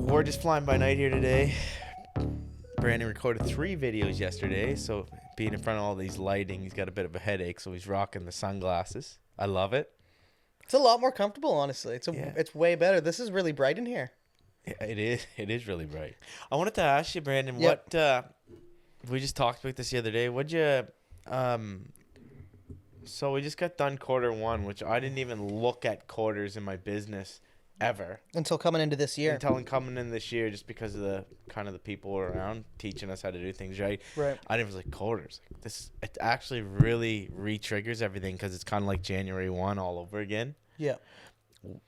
We're just flying by night here today. Brandon recorded 3 videos yesterday, so being in front of all these lighting, he's got a bit of a headache, so he's rocking the sunglasses. I love it. It's a lot more comfortable, honestly. Yeah. It's way better. This is really bright in here. Yeah, it is. It is really bright. I wanted to ask you, Brandon, Yep. what we just talked about this the other day. What'd you so we just got done Q1, which I didn't even look at quarters in my business ever Until coming into this year. until coming in this year, just because of the kind of the people around teaching us how to do things right. Right. I didn't was like quarters. Like, it actually really re-triggers everything because it's kind of like January 1 all over again. Yeah.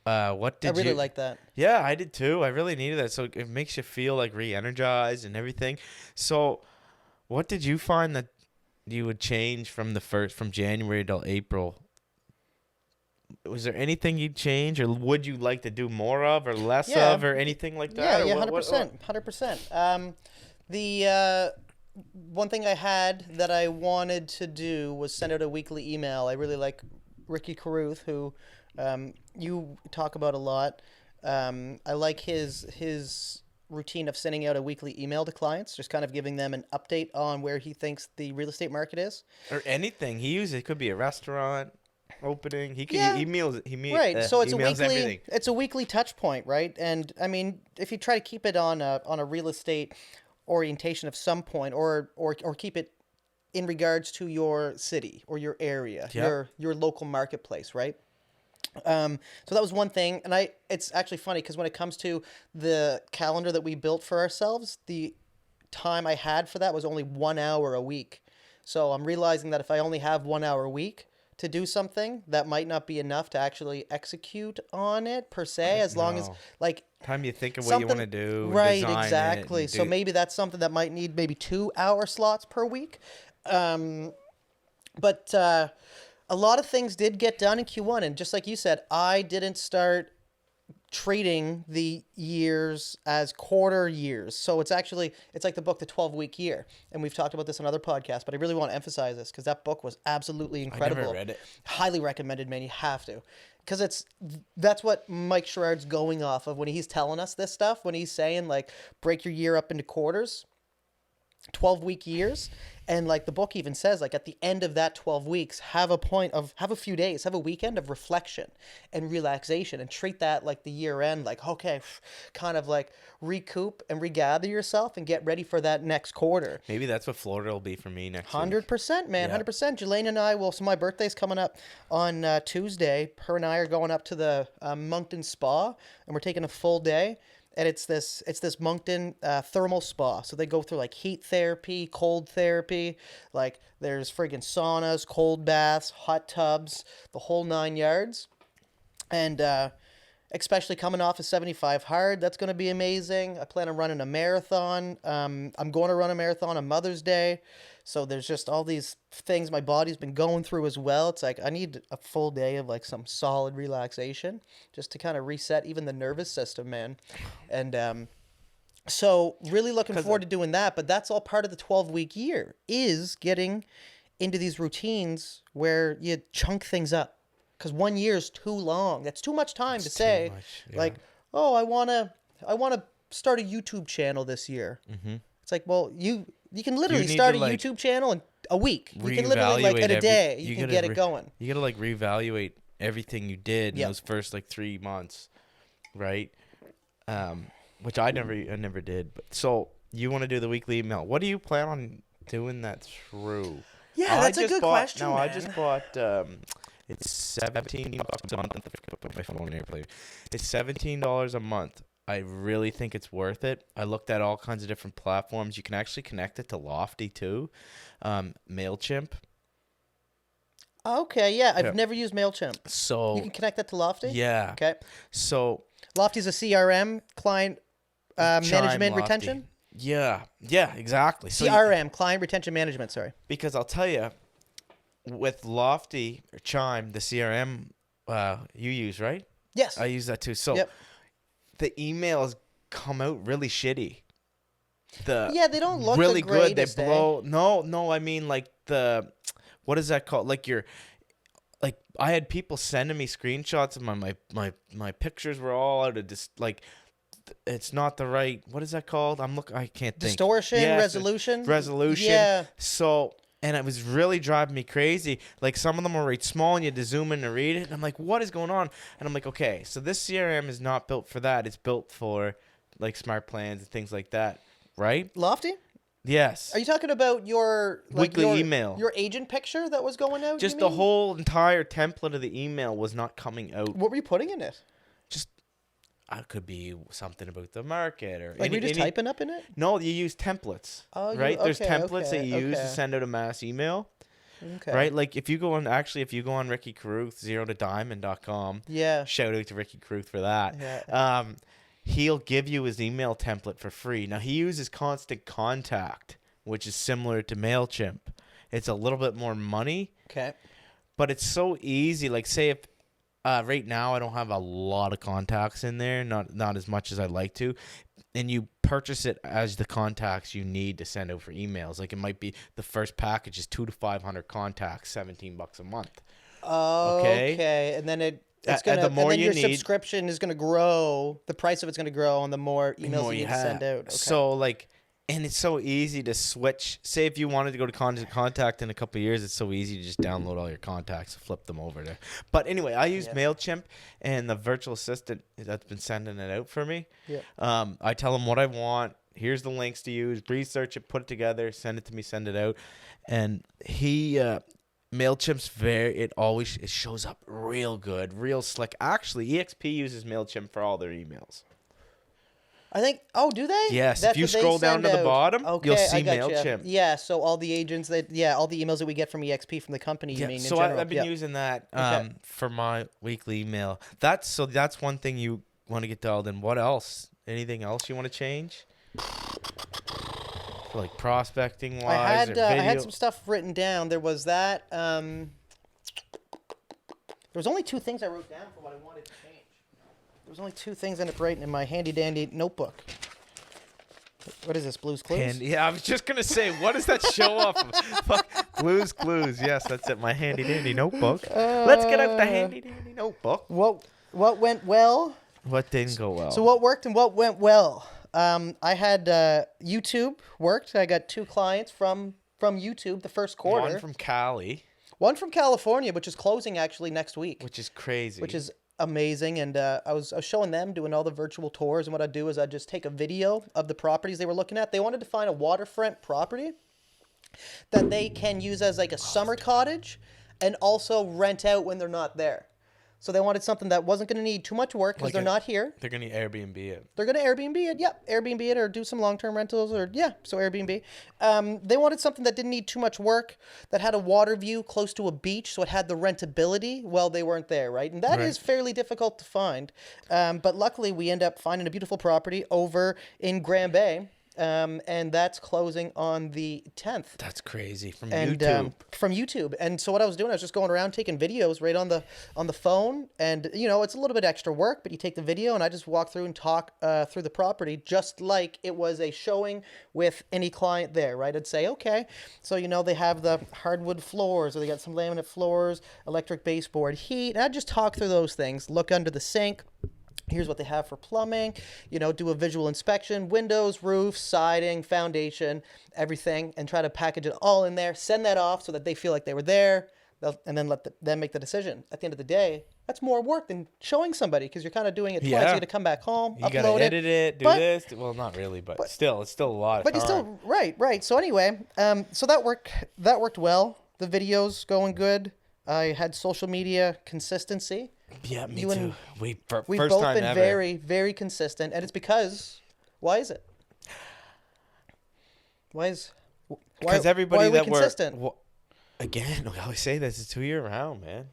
What did I really you like that. Yeah, I did too. I really needed that. So it makes you feel like re-energized and everything. So what did you find that you would change from January till April? Was there anything you'd change, or would you like to do more of or less of, or anything like that? Yeah, Or 100%. 100%. The one thing I had that I wanted to do was send out a weekly email. I really like Ricky Carruth, who you talk about a lot. I like his routine of sending out a weekly email to clients, just kind of giving them an update on where he thinks the real estate market is. Or anything. It could be a restaurant opening. He emails. Right. So it's emails everything. It's a weekly touch point, right? And I mean, if you try to keep it on a real estate orientation of some point, or keep it in regards to your city or your area, Yep. your local marketplace, right? So that was one thing, and it's actually funny because when it comes to the calendar that we built for ourselves, the time I had for that was only 1 hour a week. So I'm realizing that if I only have 1 hour a week to do something, that might not be enough to actually execute on it per se, as long as No. like Time you think of what you want to do. right, design it, exactly. and So do- maybe that's something that might need maybe 2 hour slots per week. But a lot of things did get done in Q1, and just like you said, I didn't start treating the years as quarter years. So it's like the book The 12-Week Year, and we've talked about this on other podcasts, but I really want to emphasize this because that book was absolutely incredible. I never read it. Highly recommended, man. You have to, because that's what Mike Sherrard's going off of when he's telling us this stuff, when he's saying like break your year up into quarters, 12-week years. And like the book even says, like at the end of that 12 weeks, have a few days, have a weekend of reflection and relaxation, and treat that like the year end, like, okay, kind of like recoup and regather yourself and get ready for that next quarter. Maybe that's what Florida will be for me next week. 100%, man. Yeah. 100%. Jelaine and I so my birthday's coming up on Tuesday. Her and I are going up to the Moncton Spa, and we're taking a full day. And it's this Moncton thermal spa. So they go through like heat therapy, cold therapy, like there's friggin' saunas, cold baths, hot tubs, the whole 9 yards. And especially coming off of 75 hard, that's going to be amazing. I plan on running a marathon. I'm going to run a marathon on Mother's Day. So there's just all these things my body's been going through as well. It's like I need a full day of like some solid relaxation just to kind of reset even the nervous system, man. And so really looking forward to doing that. But that's all part of the 12-week year, is getting into these routines where you chunk things up. Because 1 year is too long. That's too much time to say, like, oh, I want to start a YouTube channel this year. Mm-hmm. It's like, well, you can literally start a YouTube channel in a week. You can literally, like, in a day, you can get it going. You got to, like, reevaluate everything you did in those first, like, 3 months, right? Which I never did. But, so you want to do the weekly email. What do you plan on doing that through? Yeah, that's a good question, No, man. I just bought... it's $17 a month. Put my phone in airplane. It's $17 a month. I really think it's worth it. I looked at all kinds of different platforms. You can actually connect it to Lofty too. MailChimp. Okay, yeah. I've never used MailChimp. So you can connect that to Lofty? Yeah. Okay. So Lofty's a CRM, client management Lofty. retention? Yeah, exactly. So CRM, client retention management, sorry. Because I'll tell you, with Lofty or Chime, the CRM you use, right? Yes. I use that too. So the emails come out really shitty. They don't look really the good. They greatest, blow. No. I mean, like what is that called? Like I had people sending me screenshots of my pictures were all out of just like it's not the right, what is that called? I can't think. Distortion, Yes, resolution. resolution. Yeah. So, and it was really driving me crazy. Like some of them were right small and you had to zoom in to read it. And I'm like, what is going on? And I'm like, okay, so this CRM is not built for that. It's built for like smart plans and things like that, right? Lofty? Yes. Are you talking about your Weekly email. Your agent picture that was going out? Just you the mean? whole entire template of the email was not coming out. What were you putting in it? Just it could be something about the market or Like were you just typing up in it? No, you use templates. Oh, right? There's okay, templates okay, that you use to okay. send out a mass email. Okay. Right? Like if you go on Ricky Carruth, 0todiamond.com. Yeah. Shout out to Ricky Carruth for that. Yeah. He'll give you his email template for free. Now he uses Constant Contact, which is similar to MailChimp. It's a little bit more money, Okay. but it's so easy. Like say if right now I don't have a lot of contacts in there, not as much as I'd like to, and you purchase it as the contacts you need to send out for emails. Like it might be the first package is 200 to 500 contacts, $17 a month. Okay. And then it's gonna. the more and then you your need- subscription is gonna grow. The price of it's gonna grow, and the more emails More you you need to send have. out. Okay. So like, and it's so easy to switch. Say if you wanted to go to Constant Contact in a couple of years, it's so easy to just download all your contacts and flip them over there. But anyway, I use Yeah. MailChimp and the virtual assistant that's been sending it out for me. Yeah. I tell them what I want. Here's the links to use. Research it, put it together, send it to me, send it out. And MailChimp's it shows up real good, real slick. Actually, EXP uses MailChimp for all their emails. I think. Oh, do they? Yes, That's if you what they scroll down send to the out. bottom, okay, you'll see I gotcha. MailChimp. Yeah. So all the agents all the emails that we get from EXP from the company. You mean? So in general. I've been Yeah. using that Okay. for my weekly email. That's one thing you want to get dialed in. What else? Anything else you want to change? Like prospecting wise or video? I had some stuff written down. There was that. There was only two things I wrote down for what I wanted to change. There was only two things I ended up writing in my handy dandy notebook. What is this, Blue's Clues? Yeah, I was just gonna say, what does that show off of? Fuck, Blue's Clues. Yes, that's it. My handy dandy notebook. Let's get out the handy dandy notebook. What went well? What didn't go well? So what worked and what went well? I had YouTube worked. I got 2 clients from YouTube the first quarter. One from Cali, One from California, which is closing actually next week. which is crazy. Which is amazing. And I was showing them doing all the virtual tours. And what I'd do is I'd just take a video of the properties they were looking at. They wanted to find a waterfront property that they can use as like a summer cottage and also rent out when they're not there. So they wanted something that wasn't going to need too much work because Like they're not here. They're gonna Airbnb it. They're going to Airbnb it. Yep, Airbnb it or do some long-term rentals or, so Airbnb. They wanted something that didn't need too much work, that had a water view close to a beach, so it had the rentability while they weren't there, right? And that is fairly difficult to find. But luckily, we end up finding a beautiful property over in Grand Bay. And that's closing on the 10th. That's crazy from And YouTube. from YouTube. And so what I was doing, I was just going around taking videos right on the phone. And it's a little bit extra work, but you take the video and I just walk through and talk through the property just like it was a showing with any client there, right? I'd say, okay, so they have the hardwood floors, or they got some laminate floors, electric baseboard, heat. And I'd just talk through those things, look under the sink. Here's what they have for plumbing, do a visual inspection, windows, roof, siding, foundation, everything, and try to package it all in there, send that off so that they feel like they were there, and then let them make the decision. At the end of the day, that's more work than showing somebody because you're kind of doing it twice. You got to come back home, You upload gotta edit it, do But- this. Well, not really, but still, it's still a lot of But time. you still, right. So anyway, so that worked well. The videos going good. I had social media consistency. Yeah, me You too. and- We've We've first both time been ever. very, very consistent, and it's because. Why is it? Because everybody why are we that consistent? again, I always say this, it's 2 year round, man.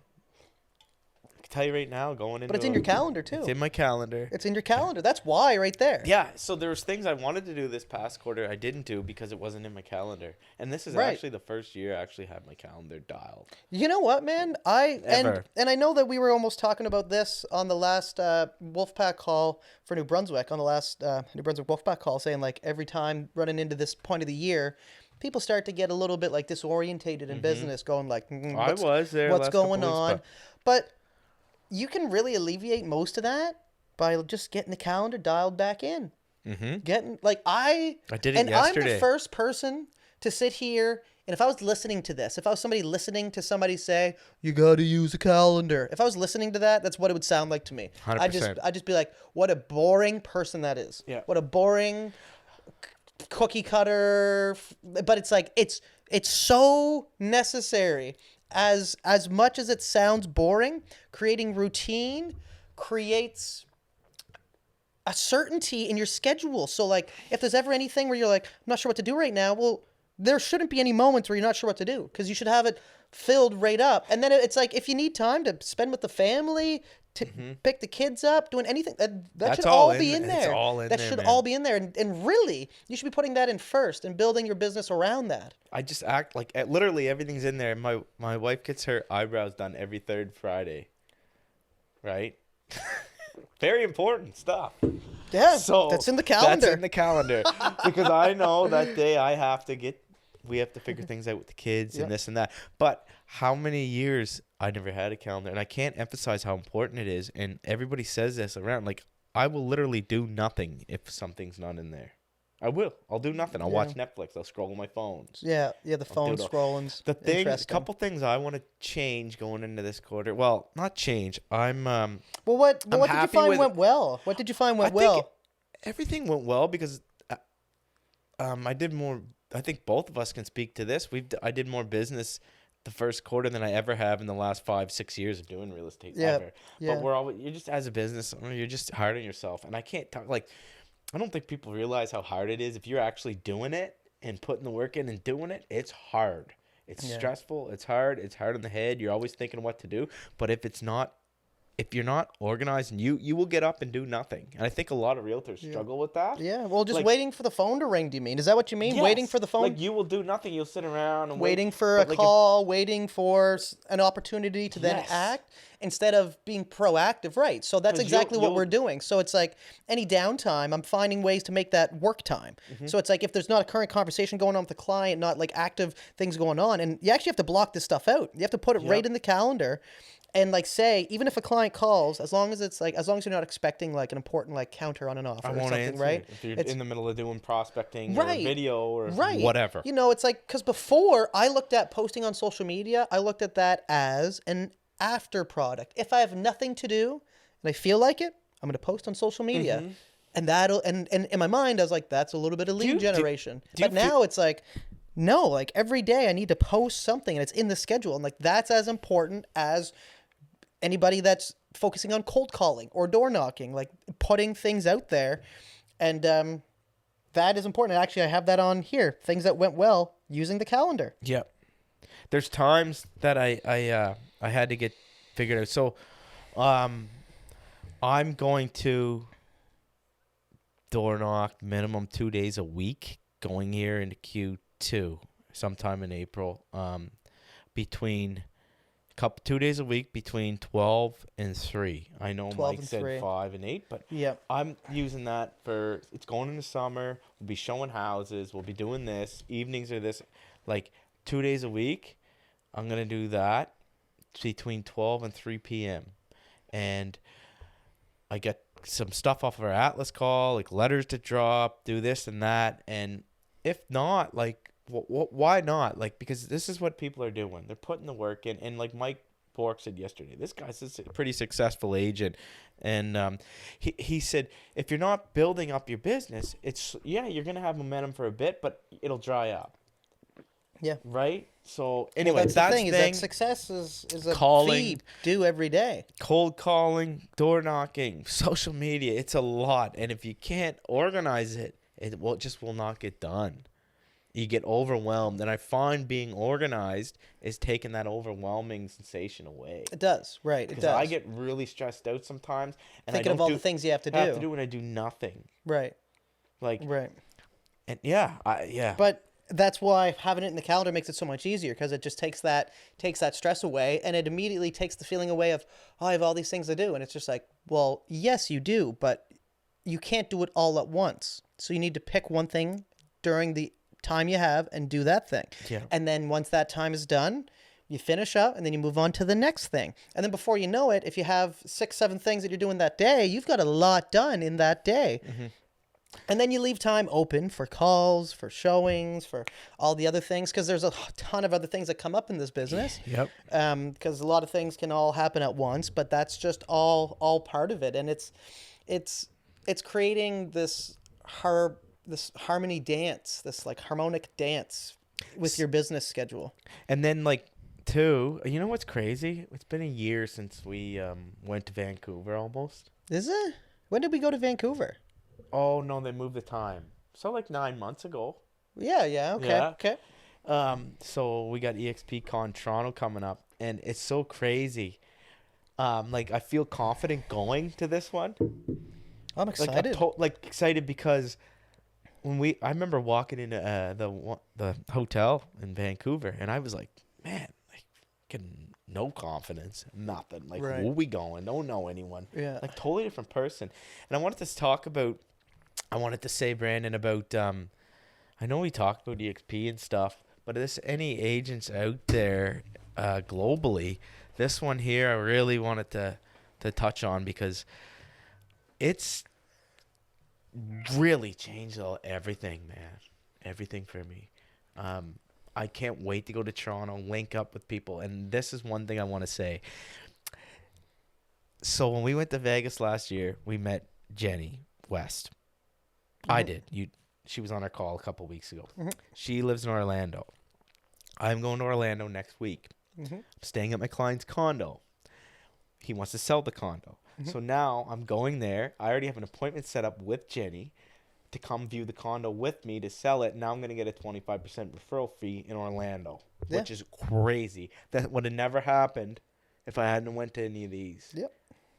I can tell you right now, going into But it's in your calendar too. It's in my calendar. It's in your calendar. That's why, right there. Yeah, so there was things I wanted to do this past quarter I didn't do because it wasn't in my calendar. And this is Right. actually the first year I actually had my calendar dialed. You know what, man? Ever. And I know that we were almost talking about this on the last Wolfpack call for New Brunswick, on the last New Brunswick Wolfpack call, saying like every time running into this point of the year, people start to get a little bit like disorientated in business, going like, I was there what's last couple going weeks, on? But you can really alleviate most of that by just getting the calendar dialed back in. Mm-hmm. Getting like I did it and I'm the yesterday. first person to sit here, and if I was listening to this, if I was somebody listening to somebody say you got to use a calendar, if I was listening to that, that's what it would sound like to me. 100%. I'd just be like, what a boring person that is. Yeah. What a boring cookie cutter. But it's like it's so necessary. As much as it sounds boring, creating routine creates a certainty in your schedule. So like if there's ever anything where you're like, I'm not sure what to do right now, well, there shouldn't be any moments where you're not sure what to do, because you should have it filled right up. And then it's like, if you need time to spend with the family, to pick the kids up, doing anything, that should all be in there. It's all in that there, should man. all be in there. And really, you should be putting that in first and building your business around that. I just act like literally everything's in there. My wife gets her eyebrows done every third Friday, right? Very important stuff. Yeah, So that's in the calendar. That's in the calendar because I know that day we have to figure things out with the kids and this and that. But how many years I never had a calendar, and I can't emphasize how important it is. And everybody says this around, like, I will literally do nothing if something's not in there. I'll do nothing. I'll watch Netflix. I'll scroll on my phones. Yeah, the phone scrolling's A couple things I want to change going into this quarter. Well, not change. I'm what did you happy find with- went well? What did you find went I think well? everything went well because I did more. I think both of us can speak to this. I did more business the first quarter than I ever have in the last 5-6 years of doing real estate ever. Yeah. But you're just, as a business owner, you're just hard on yourself. And I can't talk, like, I don't think people realize how hard it is. If you're actually doing it and putting the work in and doing it, it's hard. It's stressful. It's hard. It's hard in the head. You're always thinking what to do. But if you're not organized, and you will get up and do nothing. And I think a lot of realtors struggle with that. Yeah, well, just waiting for the phone to ring, do you mean? Is that what you mean? Yes. Waiting for the phone? Like, you will do nothing. You'll sit around and waiting wait. for a But, like, call, waiting for an opportunity to then Yes. act instead of being proactive, right? So that's 'Cause exactly what you'll- we're doing. So it's like any downtime, I'm finding ways to make that work time. Mm-hmm. So it's like if there's not a current conversation going on with the client, not like active things going on, and you actually have to block this stuff out. You have to put it right in the calendar. And like say, even if a client calls, as long as you're not expecting like an important like counter on an offer I or won't something, answer right? if you're It's- in the middle of doing prospecting Right. or video or Right. whatever. You know, it's like, because before I looked at posting on social media, I looked at that as an after product. If I have nothing to do and I feel like it, I'm going to post on social media. And that'll, and in my mind, I was like, that's a little bit of lead generation. But now it's like, no, like every day I need to post something and it's in the schedule. And like, that's as important as anybody that's focusing on cold calling or door knocking, like putting things out there. And, that is important. And actually, I have that on here. Things that went well using the calendar. Yep. There's times that I had to get figured out. So, I'm going to door knock minimum 2 days a week going here into Q2 sometime in April. Between 2 days a week between 12 and 3. I know 12 Mike and said 3. 5 and 8, but Yep. I'm using that for, it's going into summer. We'll be showing houses. We'll be doing this. Evenings are this, like 2 days a week. I'm going to do that between 12 and 3 p.m. And I get some stuff off of our Atlas call, like letters to drop, do this and that. And if not, like, why not? Like, because this is what people are doing. They're putting the work in. And like Mike Bork said yesterday, this guy's a pretty successful agent. And he said, if you're not building up your business, you're going to have momentum for a bit, but it'll dry up. Yeah. Right? So anyway, That's the thing, is that success is a calling, feat due every day. cold calling, door knocking, social media. It's a lot. And if you can't organize it, it will not get done. You get overwhelmed. And I find being organized is taking that overwhelming sensation away. It does, right? It Because does. I get really stressed out sometimes. And Thinking I of don't all the things you have to do. I have to do when I do nothing. Right, Like, right. and yeah. But that's why having it in the calendar makes it so much easier, because it just takes that stress away, and it immediately takes the feeling away of, oh, I have all these things to do. And it's just like, well, yes, you do, but you can't do it all at once. So you need to pick one thing during the time you have and do that thing. Yeah. And then once that time is done, You finish up and then you move on to the next thing. And then before you know it, if you have 6, 7 things that you're doing that day, you've got a lot done in that day. And then you leave time open for calls, for showings, for all the other things, because there's a ton of other things that come up in this business. Yep. Because a lot of things can all happen at once, but that's just all part of it. And it's creating this harmony dance, this like harmonic dance with your business schedule. And then like too, you know what's crazy? It's been a year since we went to Vancouver almost. Is it? When did we go to Vancouver? Oh no, they moved the time. So like 9 months ago. Yeah, okay. Yeah. Okay. So we got EXPCon Toronto coming up, and it's so crazy. Like I feel confident going to this one. I'm excited. Like excited because I remember walking into the hotel in Vancouver, and I was like, man, like, getting no confidence, nothing. Like, Right. where we going? Don't know anyone. Yeah. Like, totally different person. And I wanted to say, Brandon, about I know we talked about EXP and stuff, but if there's any agents out there globally, this one here I really wanted to touch on because it's really changed everything, man. Everything for me. I can't wait to go to Toronto, link up with people. And this is one thing I want to say. So when we went to Vegas last year, we met Jenny West. I did. She was on our call a couple weeks ago. She lives in Orlando. I'm going to Orlando next week. I'm staying at my client's condo. He wants to sell the condo. So now I'm going there. I already have an appointment set up with Jenny to come view the condo with me to sell it. Now I'm going to get a 25% referral fee in Orlando, which is crazy. That would have never happened if I hadn't went to any of these. Yep.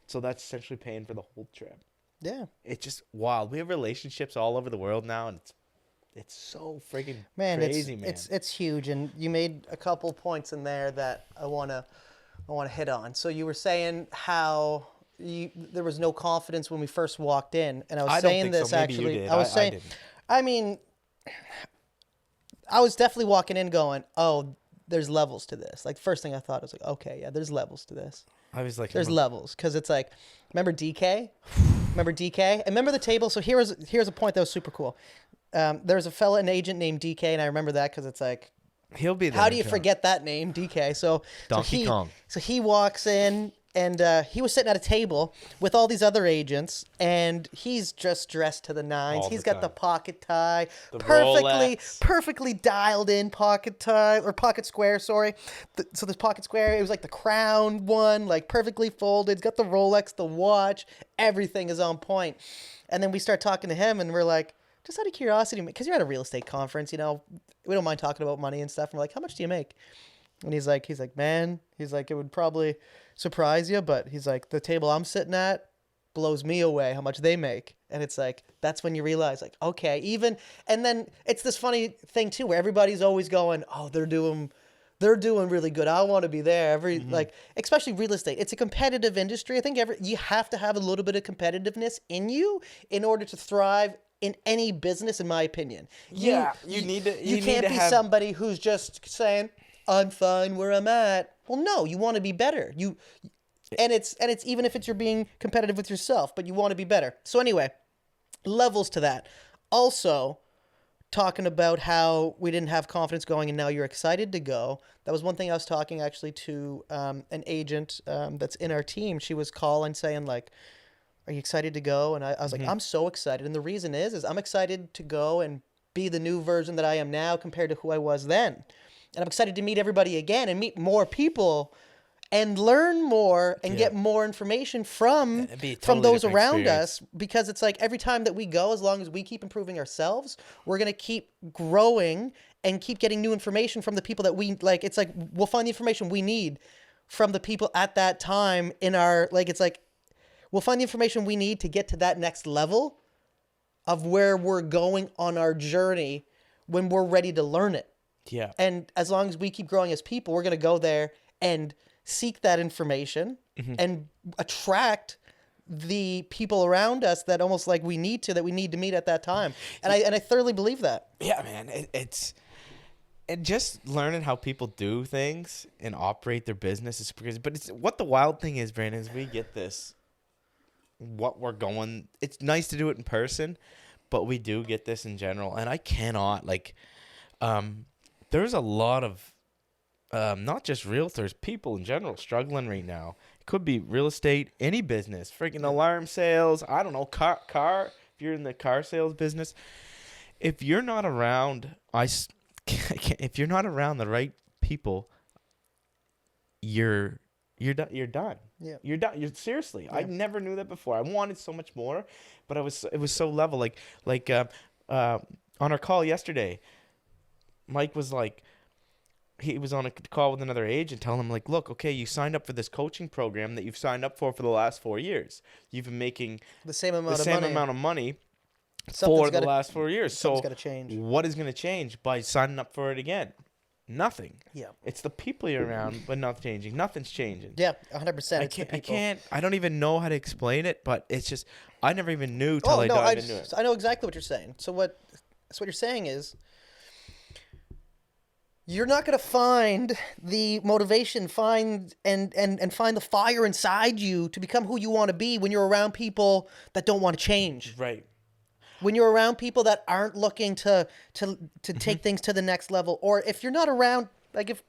So that's essentially paying for the whole trip. Yeah. It's just wild. We have relationships all over the world now, and it's so freaking crazy, man. It's huge, and you made a couple points in there that I wanna hit on. So you were saying how there was no confidence when we first walked in, and I was saying this actually. I was saying, I mean, I was definitely walking in going, oh, there's levels to this. Like, first thing I thought was like, okay, yeah, there's levels to this. I was like, there's levels, because it's like, remember DK? Remember DK? And remember the table? So here's a point that was super cool. There's a fella, an agent named DK, and I remember that because it's like, he'll be there. How do you forget that name, DK? Donkey Kong. So he walks in, and he was sitting at a table with all these other agents, and he's just dressed to the nines. He's got the pocket tie, perfectly dialed in pocket tie, or pocket square, sorry. So this pocket square, it was like the crown one, like perfectly folded. He's got the Rolex, the watch, everything is on point. And then we start talking to him, and we're like, just out of curiosity, because you're at a real estate conference, you know, we don't mind talking about money and stuff. And we're like, how much do you make? And he's like, man, it would probably surprise you, but he's like, the table I'm sitting at blows me away how much they make. And it's like, that's when you realize, like, okay, and then it's this funny thing too, where everybody's always going, oh, they're doing really good. I want to be there. Like, especially real estate. It's a competitive industry. I think you have to have a little bit of competitiveness in you in order to thrive in any business, in my opinion. You can't be somebody who's just saying, I'm fine where I'm at. Well, no, you want to be better. And it's even if you're being competitive with yourself, but you want to be better. So anyway, levels to that. Also, talking about how we didn't have confidence going and now you're excited to go. That was one thing I was talking actually to an agent that's in our team. She was calling saying like, are you excited to go? And I was like, I'm so excited. And the reason is I'm excited to go and be the new version that I am now compared to who I was then. And I'm excited to meet everybody again and meet more people and learn more and get more information from those around us, because it's like every time that we go, as long as we keep improving ourselves, we're going to keep growing and keep getting new information from the people that we like. It's like we'll find the information we need from the people at that time in our, like, it's like we'll find the information we need to get to that next level of where we're going on our journey when we're ready to learn it. Yeah. And as long as we keep growing as people, we're going to go there and seek that information and attract the people around us that almost like we need to meet at that time. And I thoroughly believe that. Yeah, man. and just learning how people do things and operate their business is crazy. But it's what the wild thing is, Brandon, is we get this. What we're going, it's nice to do it in person, but we do get this in general, and I cannot there's a lot of not just realtors, people in general struggling right now. It could be real estate, any business, freaking alarm sales. I don't know, car. If you're in the car sales business, if you're not around, if you're not around the right people, you're done. You're done. Yeah. You're done. You're seriously. Yeah. I never knew that before. I wanted so much more, but it was so level. On our call yesterday, Mike was like, he was on a call with another agent telling him, like, look, okay, you signed up for this coaching program that you've signed up for the last 4 years. You've been making The same amount the of same money. amount of money Something's for the gotta- last 4 years. So Something's got to change. what is going to change by signing up for it again? Nothing. Yeah. It's the people you're around, but not changing. Nothing's changing. Yeah, 100%. I don't even know how to explain it, but it's just, I never even knew till I dived into it. I know exactly what you're saying. So what you're saying is, you're not going to find the motivation, find the fire inside you to become who you want to be when you're around people that don't want to change. Right. When you're around people that aren't looking to take things to the next level, or if you're not around, like if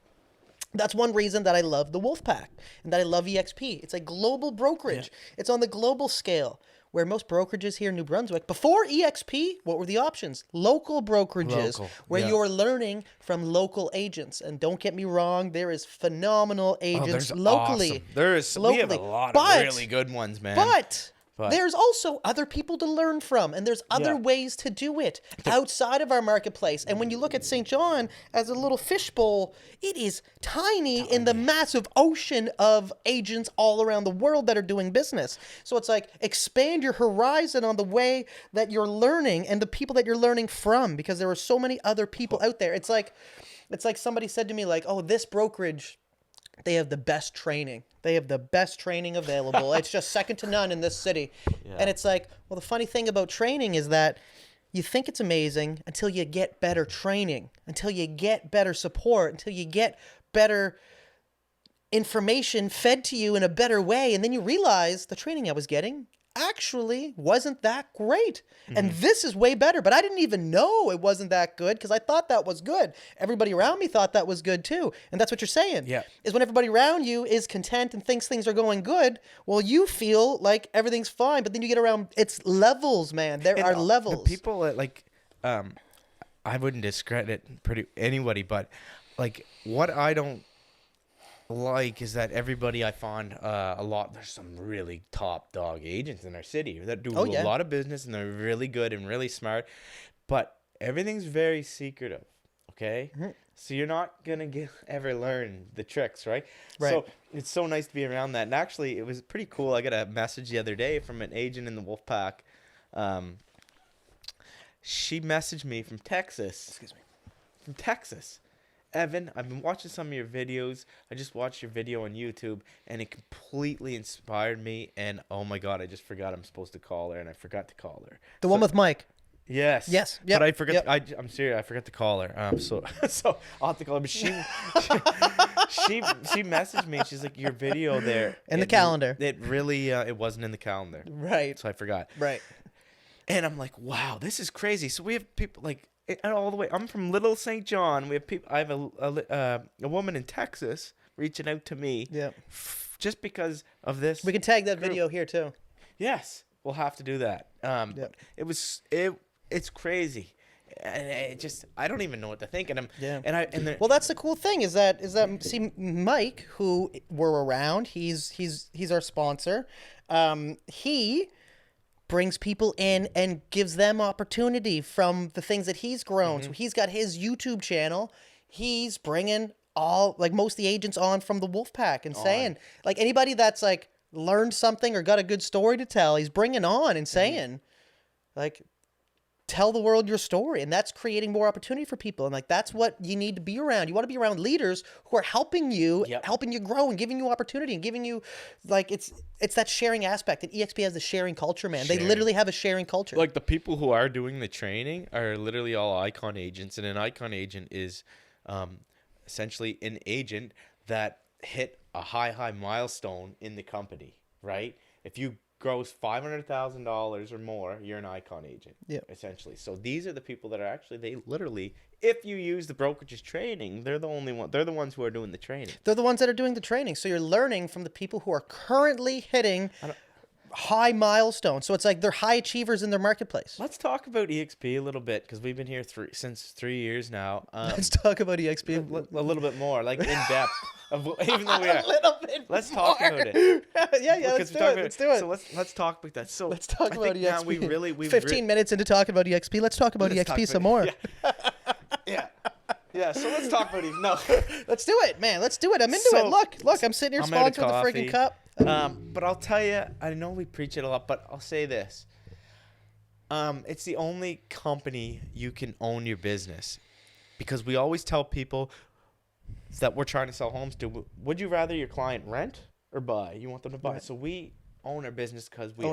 that's one reason that I love the Wolfpack and that I love EXP. It's a global brokerage. Yeah. It's on the global scale. Where most brokerages here in New Brunswick, before EXP, what were the options? Local brokerages, where you're learning from local agents. And don't get me wrong, there is phenomenal agents locally. Awesome. There is. We have a lot of really good ones, man. But there's also other people to learn from, and there's other ways to do it outside of our marketplace. And when you look at St. John as a little fishbowl, it is tiny in the massive ocean of agents all around the world that are doing business. So it's like, expand your horizon on the way that you're learning and the people that you're learning from, because there are so many other people out there. It's like somebody said to me, like, oh, this brokerage, they have the best training. They have the best training available. It's just second to none in this city. Yeah. And it's like, well, the funny thing about training is that you think it's amazing until you get better training, until you get better support, until you get better information fed to you in a better way. And then you realize the training I was getting actually wasn't that great. Mm-hmm. And this is way better. But I didn't even know it wasn't that good because I thought that was good. Everybody around me thought that was good too. And that's what you're saying. Yeah. Is when everybody around you is content and thinks things are going good, well, you feel like everything's fine. But then you get around, it's levels, man. There are levels. The people that I wouldn't discredit anybody, but like what I don't like is that everybody I find there's some really top dog agents in our city that do a lot of business and they're really good and really smart, but everything's very secretive. Okay. Mm-hmm. So you're not gonna ever learn the tricks, right? So it's so nice to be around that. And actually it was pretty cool. I got a message the other day from an agent in the Wolfpack. She messaged me from Texas. From Texas. Evan, I've been watching some of your videos. I just watched your video on YouTube, and it completely inspired me. And, oh, my God, I just forgot I'm supposed to call her, and I forgot to call her. The one with Mike. Yes. Yes. Yep. But I forgot. Yep. I'm serious. I forgot to call her. So I'll have to call her. But she messaged me. She's like, your video there. In the calendar. It really, it wasn't in the calendar. Right. So I forgot. Right. And I'm like, wow, this is crazy. So we have people like, all the way. I'm from Little St. John. We have people. I have a woman in Texas reaching out to me. Yeah. Just because of this. We can tag that video here too. Yes, we'll have to do that. It's crazy, and I don't even know what to think. And well, that's the cool thing is that see Mike, who we're around. He's our sponsor. He brings people in and gives them opportunity from the things that he's grown. Mm-hmm. So he's got his YouTube channel. He's bringing most of the agents on from the Wolfpack and saying, like, anybody that's like learned something or got a good story to tell, he's bringing on and saying, like, tell the world your story. And that's creating more opportunity for people. And like, that's what you need to be around. You want to be around leaders who are helping you grow and giving you opportunity and giving you, like, it's that sharing aspect. And EXP has the sharing culture, man. They literally have a sharing culture. Like the people who are doing the training are literally all icon agents. And an icon agent is essentially an agent that hit a high milestone in the company, right? If you gross $500,000 or more, you're an icon agent, essentially. So these are the people that are actually, they literally, if you use the brokerage's training, they're the ones who are doing the training. They're the ones that are doing the training. So you're learning from the people who are currently hitting high milestones. So it's like they're high achievers in their marketplace. Let's talk about EXP a little bit, because we've been here since 3 years now. Let's talk about EXP a little bit more, like in depth. Even though we are, a little bit let's more. talk about it. yeah, let's do it. Let's do it. So let's talk about that. So let's talk about EXP. Now we 15 minutes into talking about EXP. Let's talk about EXP some more. Yeah. So let's talk about it. No, let's do it, man. Let's do it. I'm into it. Look, I'm sitting here sponsored with a freaking cup. But I'll tell you, I know we preach it a lot, but I'll say this. It's the only company you can own your business, because we always tell people that we're trying to sell homes to, would you rather your client rent or buy? You want them to buy. Right. So we own our business because we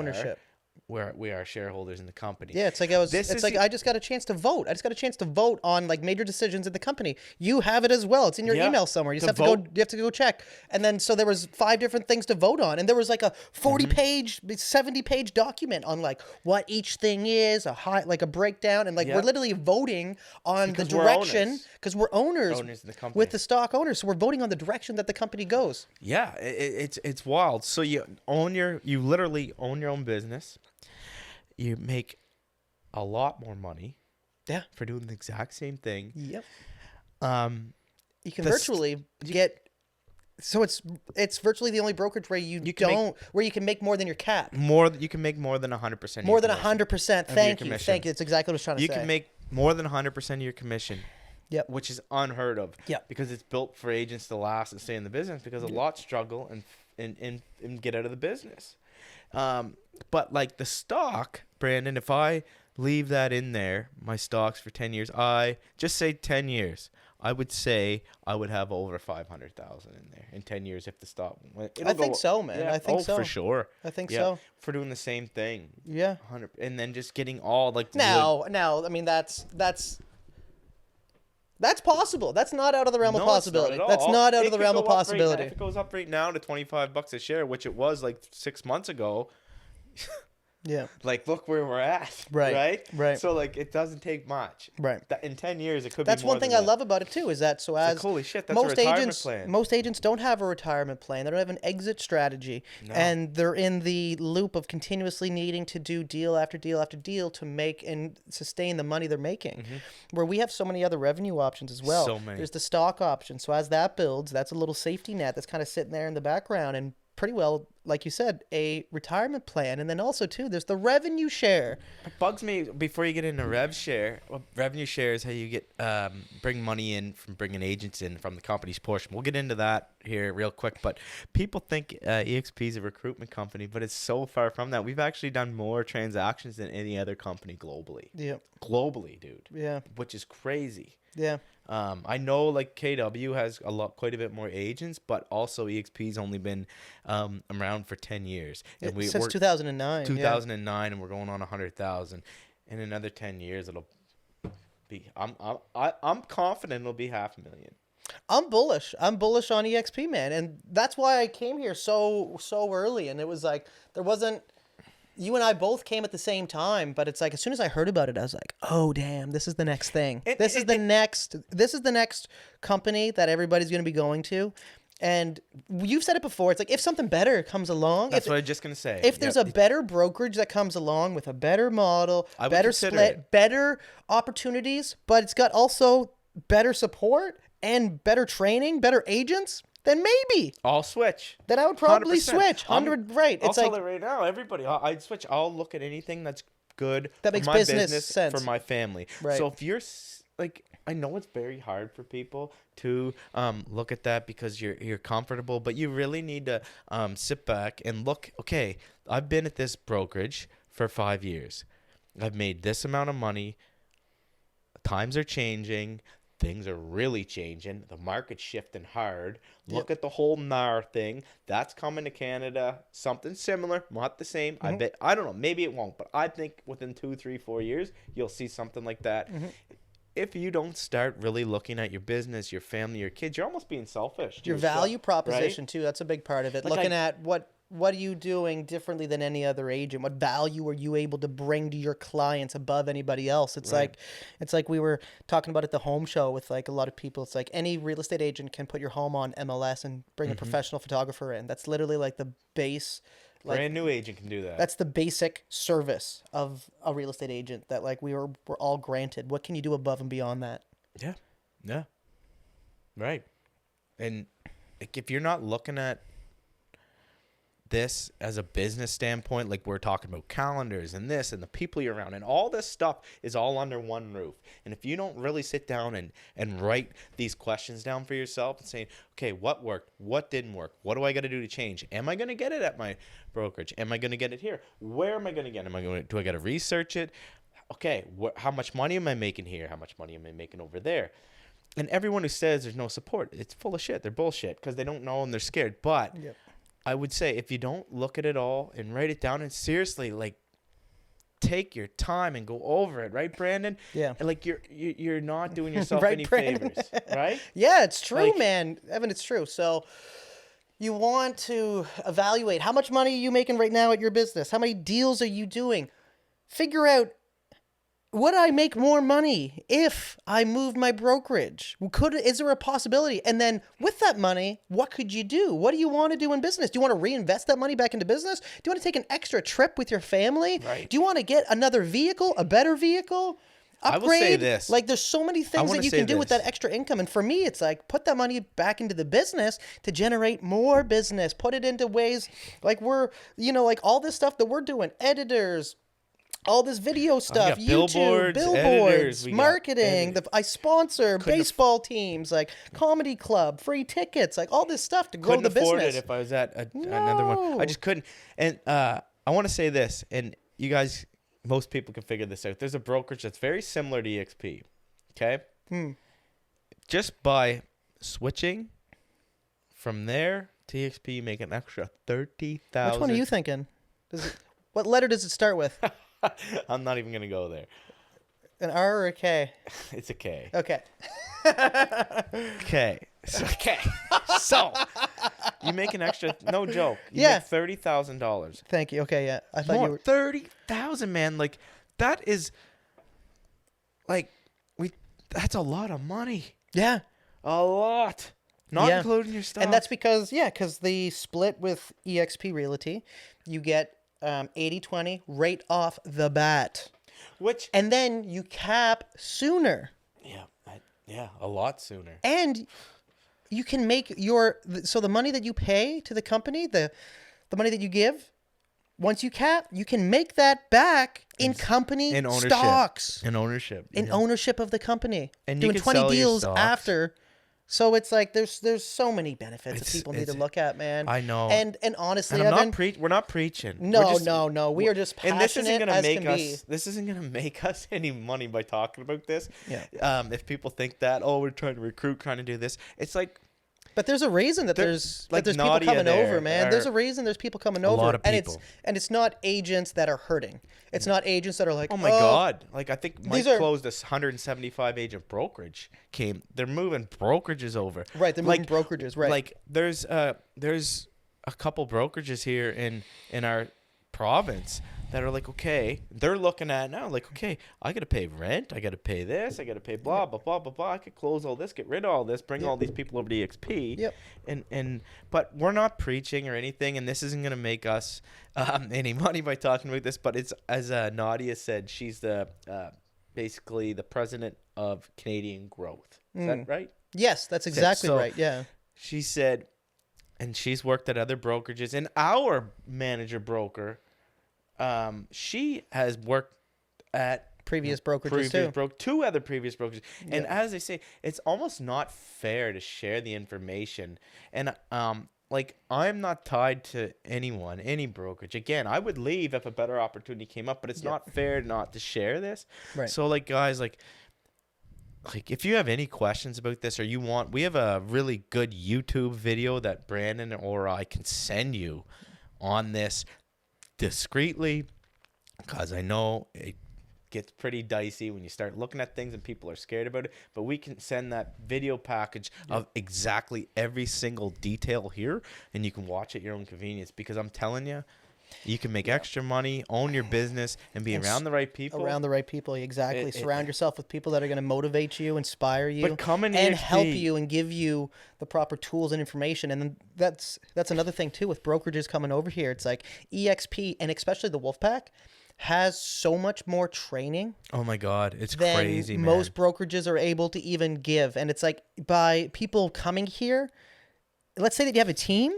are shareholders in the company. Yeah, it's like I just got a chance to vote. I just got a chance to vote on like major decisions in the company. You have it as well. It's in your email somewhere. You just have to go check. And then so there was 5 different things to vote on, and there was like a 40-page, 70-page document on like what each thing is, like a breakdown, and like we're literally voting on the direction, because we're owners in the company with the stock owners. So we're voting on the direction that the company goes. Yeah, it's wild. So you literally own your own business. You make a lot more money, for doing the exact same thing. Yep. You can virtually get. So it's virtually the only brokerage where you can make more than your cap. You can make more than 100%. More than 100%. Thank you. It's exactly what I was trying to say. You can make more than 100% of your commission. Yep. Which is unheard of. Yep. Because it's built for agents to last and stay in the business, because a lot struggle and get out of the business. But like the stock, Brandon, if I leave that in there, my stocks for 10 years, I just say 10 years, I would say I would have over 500,000 in there in 10 years if the stock went. I think so, man. Yeah. I think so. For sure. I think so. For doing the same thing. Yeah. 100, and then just getting all like. Now, I mean, that's possible. That's not out of the realm of possibility. That's not out of the realm of possibility. If it goes up right now to $25 a share, which it was like 6 months ago. Yeah. Like, look where we're at. Right. So like, it doesn't take much. Right. In 10 years, it could be more. That's one thing I love about it too, is that holy shit, that's a retirement plan. Most agents don't have a retirement plan. They don't have an exit strategy. No. And they're in the loop of continuously needing to do deal after deal after deal to make and sustain the money they're making. Mm-hmm. Where we have so many other revenue options as well. So many. There's the stock option. So as that builds, that's a little safety net that's kind of sitting there in the background, and pretty well, like you said, a retirement plan. And then also too, there's the revenue share. It bugs me before you get into revenue share is how you get bring money in from bringing agents in from the company's portion. We'll get into that here real quick, but people think EXP is a recruitment company, but it's so far from that. We've actually done more transactions than any other company globally. Yeah. Globally, dude. Yeah. Which is crazy. Yeah. I know like KW has quite a bit more agents, but also EXP's only been around for 10 years. And since 2009. 2009, and we're going on 100,000. In another 10 years, it'll be. I'm confident it'll be 500,000. I'm bullish. I'm bullish on EXP, man, and that's why I came here so early. And it was like there wasn't. You and I both came at the same time, but it's like as soon as I heard about it, I was like, "Oh, damn! This is the next thing. This is the next company that everybody's going to be going to." And you've said it before. It's like if something better comes along, that's what I was just going to say. If there's a better brokerage that comes along with a better model, better split, better opportunities, but it's got also better support and better training, better agents. Then maybe I'll switch. Then I would probably 100%. Switch. 100, right? I'll tell it right now. Everybody, I'd switch. I'll look at anything that's good that makes for my business sense for my family. Right. So if you're like, I know it's very hard for people to look at that because you're comfortable, but you really need to sit back and look. Okay, I've been at this brokerage for 5 years. I've made this amount of money. Times are changing. Things are really changing. The market's shifting hard. Look at the whole NAR thing. That's coming to Canada. Something similar, not the same. Mm-hmm. I bet. I don't know. Maybe it won't, but I think within 2, 3, 4 years, you'll see something like that. Mm-hmm. if you don't start really looking at your business, your family, your kids, you're almost being selfish. To Your yourself, value proposition right? too. That's a big part of it. Like Looking at what are you doing differently than any other agent? What value are you able to bring to your clients above anybody else? Right. It's like we were talking about at the home show with like a lot of people. It's like any real estate agent can put your home on MLS and bring a professional photographer in. That's literally like the base. Like Brand new agent can do that. that's the basic service of a real estate agent that like we're all granted. What can you do above and beyond that? Yeah. Yeah. Right. And like, if you're not looking at this as a business standpoint, like we're talking about calendars and this and the people you're around and all this stuff is all under one roof. And if you don't really sit down and write these questions down for yourself and saying, okay, what worked? What didn't work? What do I got to do to change? Am I going to get it at my brokerage? Am I going to get it here? Where am I going to get it? Do I got to research it? Okay, how much money am I making here? How much money am I making over there? And everyone who says there's no support, it's full of shit. They're bullshit because they don't know and they're scared. But Yep. I would say if you don't look at it all and write it down and seriously like take your time and go over it, right, Brandon? Yeah. And like you're not doing yourself Right, any Brandon? favors, right? Yeah, it's true, Like- man. Evan, it's true. So you want to evaluate how much money are you making right now at your business? How many deals are you doing? Figure out, would I make more money if I moved my brokerage? Is there a possibility? And then with that money, what could you do? What do you want to do in business? Do you want to reinvest that money back into business? Do you want to take an extra trip with your family? Right. Do you want to get another vehicle, a better vehicle? Upgrade? I will say this. Like there's so many things wanna that you say can do with this. that extra income. And for me, it's like put that money back into the business to generate more business. Put it into ways like like all this stuff that we're doing, editors, all this video stuff, got YouTube, billboards, editors, we got marketing. I sponsor baseball teams, like comedy club, free tickets, like all this stuff to grow Couldn't the afford business. it if I was at another one. No. I just couldn't. And I want to say this, and you guys, most people can figure this out. There's a brokerage that's very similar to EXP. Okay. Just by switching from there to EXP, you make an extra $30,000. Which one are you thinking? What letter does it start with? I'm not even gonna go there. An R or a K? It's a K. Okay. Okay. So you make an extra. No joke. You Yeah. make $30,000. Thank you. Okay, yeah. I thought you More were 30,000, man. Like that is like that's a lot of money. Yeah. A lot. Not Yeah. including your stuff. And that's because the split with EXP Realty, you get 80-20 right off the bat. which And then you cap sooner. a lot sooner. And you can make so the money that you pay to the company, the money that you give, once you cap, you can make that back in company in ownership. stocks. In ownership. In ownership of the company. And you doing can 20 sell your deals stocks. after. So it's like there's so many benefits that people need to look at, man. I know. And honestly, And Evan, we're not preaching. no, We're just- no. We are just passionate And this isn't gonna as make can us. be. This isn't gonna make us any money by talking about this. Yeah. If people think that, we're trying to recruit, trying to do this, it's like But there's a reason that There- there's like people Nadia coming there over, man. are There's a reason there's people coming over. lot of And people. it's not agents that are hurting. It's not agents that are like, oh my god! Like I think Mike These are- closed this 175 agent brokerage. They're moving brokerages over. Right, they're moving brokerages, right. Like there's a couple brokerages here in our province that are like, okay, they're looking at now like, okay, I got to pay rent, I got to pay this, I got to pay blah blah blah blah blah. I could close all this, get rid of all this, bring all these people over to EXP. Yep. And but we're not preaching or anything, and this isn't gonna make us any money by talking about this. But it's as Nadia said, she's the basically the president of Canadian Growth. Is that right? Yes, that's exactly So- right. Yeah. She said, and she's worked at other brokerages. And our manager broker, she has worked at Previous brokerages too. two other previous brokerages. And as I say, it's almost not fair to share the information. And like I'm not tied to anyone, any brokerage. Again, I would leave if a better opportunity came up, but it's not fair not to share this. Right. So like guys, like if you have any questions about this or we have a really good YouTube video that Brandon or I can send you on this discreetly, because I know gets pretty dicey when you start looking at things and people are scared about it. But we can send that video package of exactly every single detail here, and you can watch at your own convenience. Because I'm telling you, you can make extra money, own your business, and be around the right people. Around the right people, exactly. Surround yourself with people that are going to motivate you, inspire you, But coming and EXP, help you and give you the proper tools and information. And then that's another thing too with brokerages coming over here. It's like EXP, and especially the Wolfpack, has so much more training. Oh my God, it's than crazy, man. most brokerages are able to even give. And it's like, by people coming here, let's say that you have a team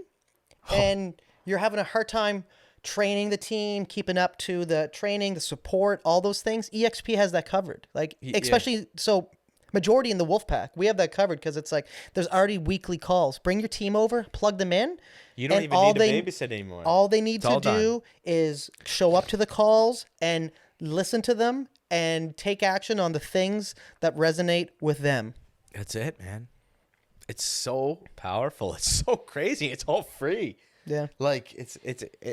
and you're having a hard time training the team, keeping up to the training, the support, all those things. EXP has that covered. Like, especially so majority in the Wolfpack, we have that covered because it's like there's already weekly calls. Bring your team over, plug them in. You don't even need to babysit anymore. All they need to do is show up to the calls and listen to them and take action on the things that resonate with them. That's it, man. It's so powerful. It's so crazy. It's all free. Yeah. Like it's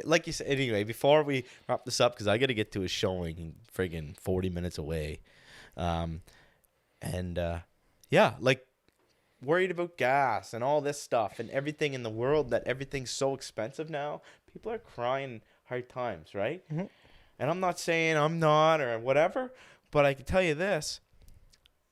like you said. Anyway, before we wrap this up, because I got to get to a showing friggin' 40 minutes away, yeah, like worried about gas and all this stuff and everything in the world, that everything's so expensive now. People are crying hard times, right? Mm-hmm. And I'm not saying I'm not or whatever, but I can tell you this: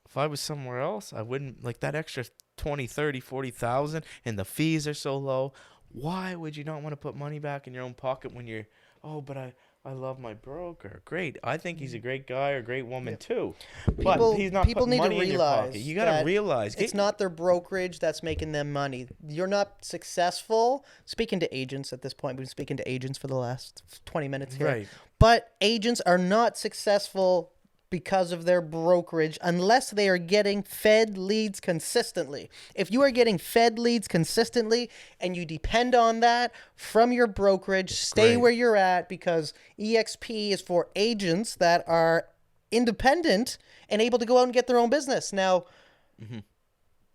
if I was somewhere else, I wouldn't like that extra 20, 30, 40,000, and the fees are so low. Why would you not want to put money back in your own pocket when you're, but I love my broker. Great. I think he's a great guy or great woman too. But he's not putting money in your pocket. You got to realize. It's not their brokerage that's making them money. You're not successful. Speaking to agents at this point, we've been speaking to agents for the last 20 minutes here. Right. But agents are not successful because of their brokerage unless they are getting fed leads consistently. If you are getting fed leads consistently and you depend on that from your brokerage, stay where you're at, because EXP is for agents that are independent and able to go out and get their own business. Now,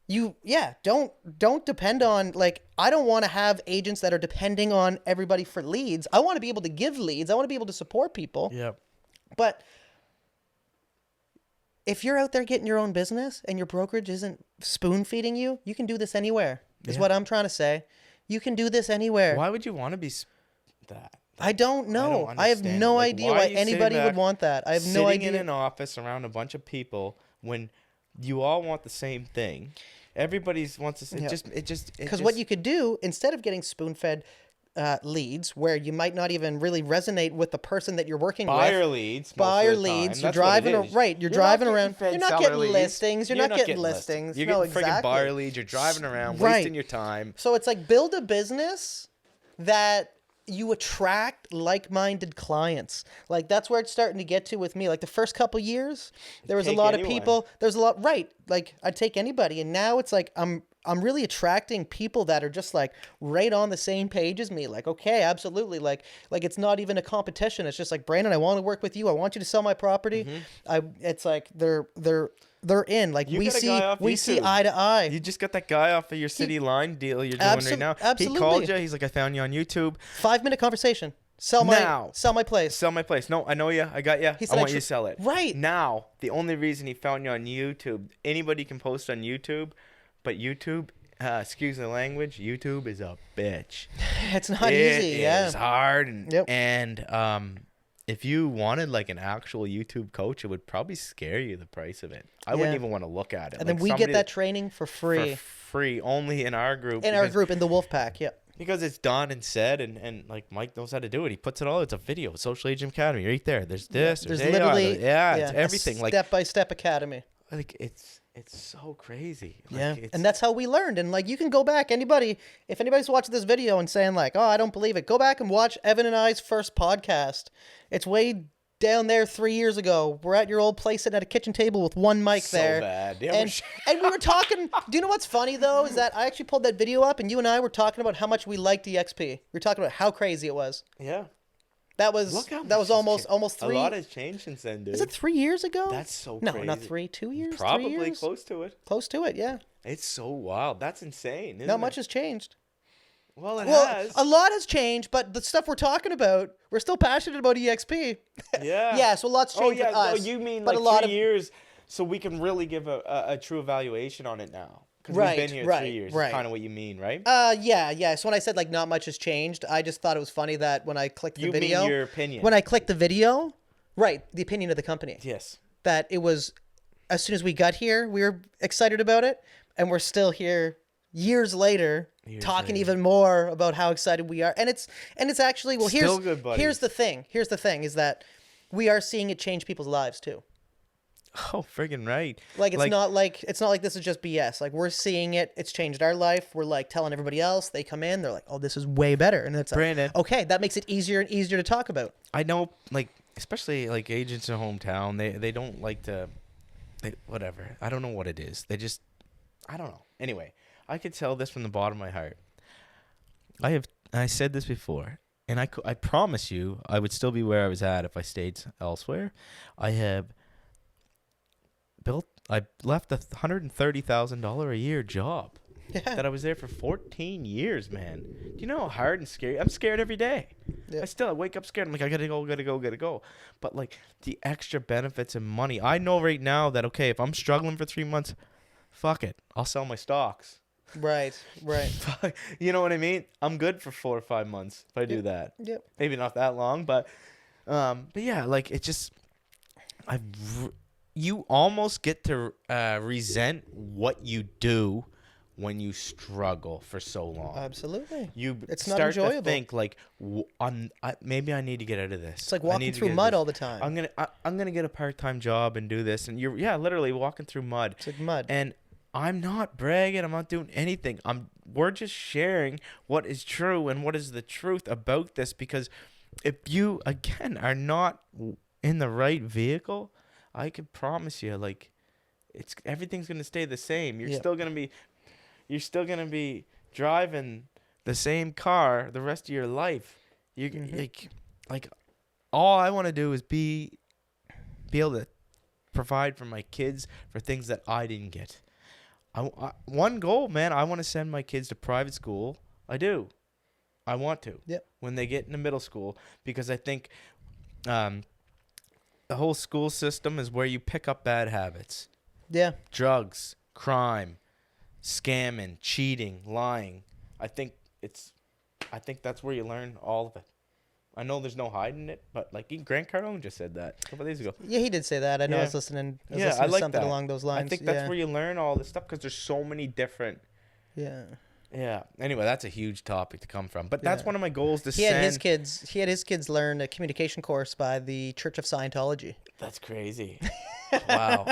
don't depend on, like, I don't want to have agents that are depending on everybody for leads. I want to be able to give leads. I want to be able to support people. Yeah. But if you're out there getting your own business and your brokerage isn't spoon feeding you, you can do this anywhere, is what I'm trying to say. You can do this anywhere. Why would you want to be that? I don't know. I have no idea why anybody would want that. I have no idea. Sitting in an office around a bunch of people when you all want the same thing. Everybody wants to say, because what you could do, instead of getting spoon-fed leads where you might not even really resonate with the person that you're working with. Buyer leads. You're driving around. You're not getting listings. You're not getting listings. You're getting freaking buyer leads. You're driving around, wasting your time. So it's like, build a business that you attract like-minded clients. Like, that's where it's starting to get to with me. Like, the first couple years, there was a lot of people. There's a lot, right? Like, I'd take anybody. And now it's like, I'm really attracting people that are just like right on the same page as me. Like, okay, absolutely. Like it's not even a competition. It's just like, Brandon, I want to work with you. I want you to sell my property. It's like they're in. Like, we see eye to eye. You just got that guy off of your city line deal you're doing right now. Absolutely. He called you. He's like, I found you on YouTube. 5-minute conversation. Sell my place. Sell my place. No, I know you. I got you. I want you to sell it. Right. Now, the only reason he found you on YouTube, anybody can post on YouTube. But YouTube, excuse the language, YouTube is a bitch. It's not easy. It's hard. And if you wanted like an actual YouTube coach, it would probably scare you, the price of it. I wouldn't even want to look at it. And then we get that training for free. For free, only in our group. In the Wolfpack, yeah. Because it's done and said, and like Mike knows how to do it. He puts it all. It's a video. Social Agent Academy right there. There's this. There's literally it's everything. Like step-by-step academy. Like it's so crazy. And that's how we learned. And like, you can go back, if anybody's watching this video and saying like, oh, I don't believe it, go back and watch Evan and I's first podcast. It's way down there 3 years ago. We're at your old place sitting at a kitchen table with one mic there. So bad. Yeah, and we were talking. Do you know what's funny though? Is that I actually pulled that video up and you and I were talking about how much we liked EXP. We were talking about how crazy it was. Yeah. That was almost 3. A lot has changed since then, dude. Is it 3 years ago? That's so crazy. No, not 3. 2 years. Probably 3 years? close to it. Close to it, yeah. It's so wild. That's insane. Not much has changed. Well, it Well, has. a lot has changed, but the stuff we're talking about, we're still passionate about EXP. Yeah. Yeah, so lots Oh changed yeah. with Oh, us. you mean but like a lot 3 years, so we can really give a true evaluation on it now? Because we've been here 3 years. Is kind of what you mean, right? Yeah. So when I said like not much has changed, I just thought it was funny that when I clicked the You video, mean your opinion? when I clicked the video, right, the opinion of the company, Yes. that it was as soon as we got here, we were excited about it, and we're still here years later talking even more about how excited we are. And it's actually, well, Still good buddies. here's the thing is that we are seeing it change people's lives too. Oh, friggin' right. Like it's not like this is just BS. Like we're seeing it. It's changed our life. We're like telling everybody else. They come in. They're like, "Oh, this is way better." And it's like, Brandon. okay, that makes it easier and easier to talk about. I know, like, especially like agents in hometown, they don't like to, whatever. I don't know what it is. I don't know. Anyway, I could tell this from the bottom of my heart. I said this before, and I promise you, I would still be where I was at if I stayed elsewhere. I left $130,000 a year job. Yeah. That I was there for 14 years, man. Do you know how hard and scary? I'm scared every day. Yeah. I wake up scared. I'm like, I gotta go. But like the extra benefits and money, I know right now that okay, if I'm struggling for 3 months, fuck it, I'll sell my stocks. Right. You know what I mean? I'm good for 4 or 5 months if I do that. Yep. Maybe not that long, but yeah, like it just, you almost get to resent what you do when you struggle for so long. Absolutely. It's not start enjoyable. to think like, maybe I need to get out of this. It's like walking through mud all the time. I'm gonna get a part-time job and do this, and you're literally walking through mud. It's like mud. And I'm not bragging. I'm not doing anything. We're just sharing what is true and what is the truth about this, because if you again are not in the right vehicle, I can promise you, like, everything's gonna stay the same. You're still gonna be driving the same car the rest of your life. Like all I want to do is be able to provide for my kids for things that I didn't get. One goal, man, I want to send my kids to private school. I do. I want to. Yep. When they get into middle school, because I think the whole school system is where you pick up bad habits. Yeah. Drugs, crime, scamming, cheating, lying. I think that's where you learn all of it. I know there's no hiding it, but like Grant Cardone just said that a couple of days ago. Yeah, he did say that. I know. Yeah. I was listening. I I listening to like something that. along those lines. I think that's where you learn all this stuff, because there's so many different. Yeah. Yeah. Anyway, that's a huge topic to come from, but that's one of my goals to He send. He had his kids learn a communication course by the Church of Scientology. That's crazy. Wow.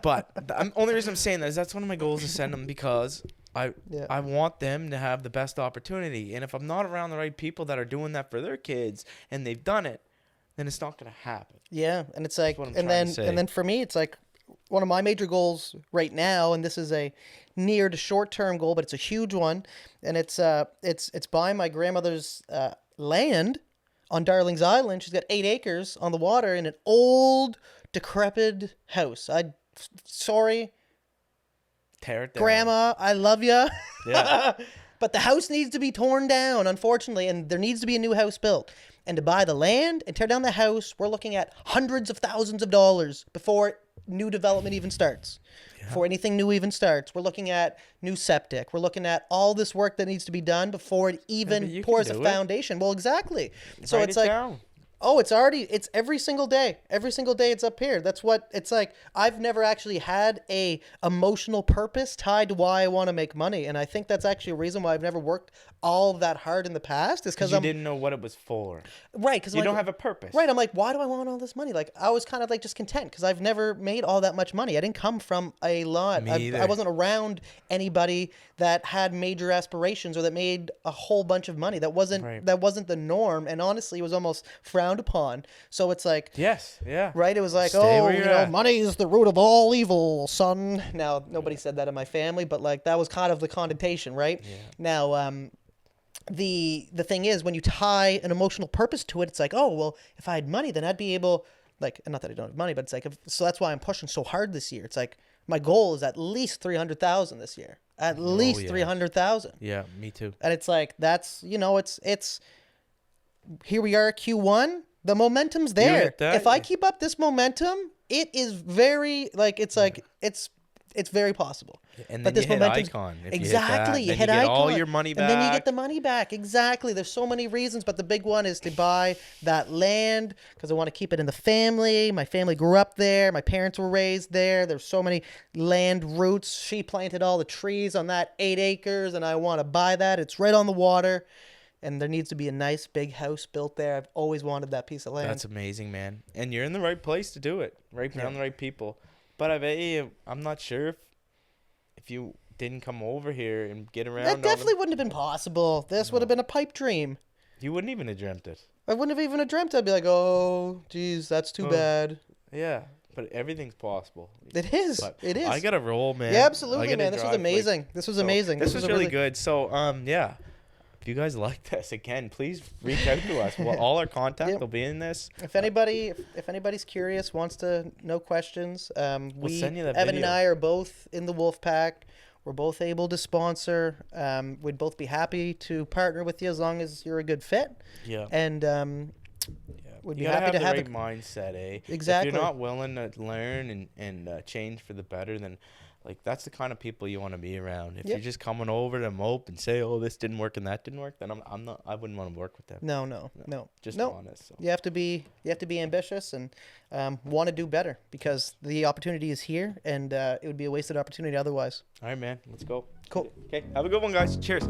But the only reason I'm saying that is that's one of my goals, to send them, because I want them to have the best opportunity. And if I'm not around the right people that are doing that for their kids and they've done it, then it's not going to happen. Yeah, and it's like, That's what I'm and trying then to say. and then for me, it's like one of my major goals right now, and this is a near to short term goal, but it's a huge one, and it's buying my grandmother's land on Darling's Island. She's got 8 acres on the water in an old, decrepit house. Sorry, Tear it down. Grandma, I love you. Yeah. But the house needs to be torn down, unfortunately, and there needs to be a new house built. And to buy the land and tear down the house, we're looking at hundreds of thousands of dollars before new development even starts. Before anything new even starts. We're looking at new septic. We're looking at all this work that needs to be done before it even you pours can a do it. foundation. Well, exactly. So Write it's it like, down. oh, it's every single day. Every single day it's up here. That's what it's like. I've never actually had a emotional purpose tied to why I want to make money. And I think that's actually a reason why I've never worked all that hard in the past, is because You didn't know what it was for. right. Because You don't have a purpose. right. I'm like, why do I want all this money? Like, I was kind of like just content because I've never made all that much money. I didn't come from a lot. Me I either. wasn't around anybody that had major aspirations or that made a whole bunch of money. That wasn't the norm. And honestly, it was almost frowned upon. So it's like, Yes. Yeah. right? It was like, Stay oh, where you you're know, at. money is the root of all evil, son. Now, nobody said that in my family, but like that was kind of the connotation, right? Yeah. Now, the thing is, when you tie an emotional purpose to it, it's like, oh, well, if I had money, then I'd be able, like, and not that I don't have money, but it's like, so that's why I'm pushing so hard this year. It's like my goal is at least 300,000 this year. at least yeah. 300,000. Yeah, me too. And it's like, that's, it's here we are at Q1. The momentum's there. hit that? If I keep up this momentum, it is very, like, it's very possible. And But then this you hit momentum's- Icon. If exactly. You You hit get Icon. all your money back. And then you get the money back. Exactly. There's so many reasons, but the big one is to buy that land because I want to keep it in the family. My family grew up there. My parents were raised there. There's so many land roots. She planted all the trees on that 8 acres, and I want to buy that. It's right on the water. And there needs to be a nice big house built there. I've always wanted that piece of land. That's amazing, man. And you're in the right place to do it. Right around the right people. But I bet you, I'm not sure if you didn't come over here and get around. That definitely wouldn't have been possible. This would have been a pipe dream. You wouldn't even have dreamt it. I wouldn't have even dreamt. I'd be like, oh, geez, that's too bad. Yeah, but everything's possible. It is. But It is. I gotta roll, man. Yeah, I absolutely, gotta man. This was drive, amazing. This was amazing. This was really good. So, yeah. If you guys like this, again, please reach out to us. Well, all our contact will be in this. If anybody's curious, wants to know questions, We'll send you that Evan video. and I are both in the Wolf Pack. We're both able to sponsor. We'd both be happy to partner with you as long as you're a good fit. Yeah. And we'd be you gotta happy to have the right mindset, eh? Exactly. If you're not willing to learn and change for the better, then like that's the kind of people you want to be around. If you're just coming over to mope and say, "Oh, this didn't work and that didn't work," then I'm not. I wouldn't want to work with them. No. Just no. honest. So. You have to be ambitious and want to do better because the opportunity is here, and it would be a wasted opportunity otherwise. All right, man. Let's go. Cool. Okay. Have a good one, guys. Cheers.